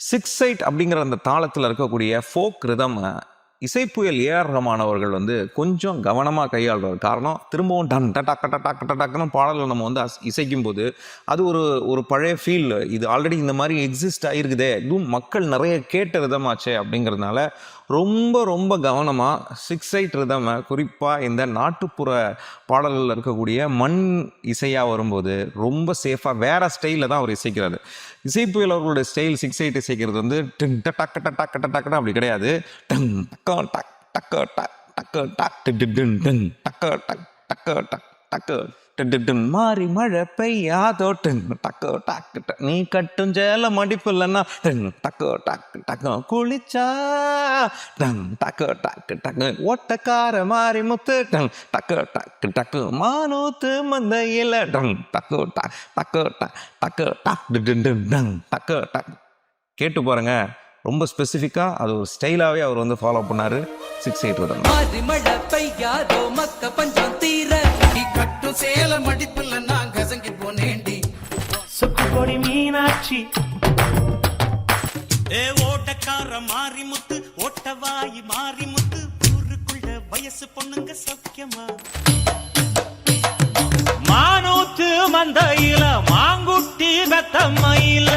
6/8 அப்படிங்கிற அந்த தாளத்தில் இருக்கக்கூடிய ஃபோக் ரிதம் இசைப்புயல் ஏஆர் ரஹ்மான் அவர்கள் கொஞ்சம் கவனமாக கையாளுறாரு. காரணம், திரும்பவும் டன் டக்கு டக்கு டக்குன்னு பாடல்கள் நம்ம இசைக்கும் போது அது ஒரு பழைய ஃபீல். இது ஆல்ரெடி இந்த மாதிரி எக்ஸிஸ்ட் ஆகிருக்குதே, இதுவும் மக்கள் நிறைய கேட்ட ரிதமாச்சே அப்படிங்கிறதுனால ரொம்ப ரொம்ப கவனமாக 6/8 ரிதமை, குறிப்பாக இந்த நாட்டுப்புற பாடல்களில் இருக்கக்கூடிய மண் இசையாக வரும்போது ரொம்ப சேஃபாக வேறு ஸ்டைலில் தான் அவர் இசைக்கிறாரு. இசைப்புயல் அவர்களுடைய ஸ்டைல் 6/8 இசைக்கிறது டிங் டக்கு டக்கு டக்குன்னு அப்படி கிடையாது. டங் டக்கு டக் டக்கு டக் டக்கு டக் டிங் டிங் டக்கு டக் டக்கு டக் டக்கு மாறி மழை பெய்யாதோ டிங் டக்கு டக்கு நீ கட்டும் ஜேல மடிப்பு இல்லைன்னா டிங் டக்கு டக்கு டக்கு குளிச்சா டங் டக்கு டக்கு டக்கு ஒட்டக்கார மாறி முத்து டங் டக்கு டக்கு டக்கு மானூத்து மந்தையில் டங் டக்கு டக் டக்கு டக் டக்கு டக் டங் டக்கு டக். கேட்டு பாருங்க, ரொம்ப ஸ்பெசிஃபிக்காக அது ஒரு ஸ்டைலாகவே அவர் ஃபாலோ பண்ணார். 6/8 ரிதம். சேலம் அடிப்புல நான் கசங்கி போனேண்டி சுக்குப்பொடி மீனாட்சி ஓட்டக்கார மாரிமுத்து ஓட்டவாயி மாரிமுத்து ஊருக்குள்ள வயசு பொண்ணுங்க சௌக்கியமா மானூத்து மந்தையில மாங்குட்டி பெத்தம்மையில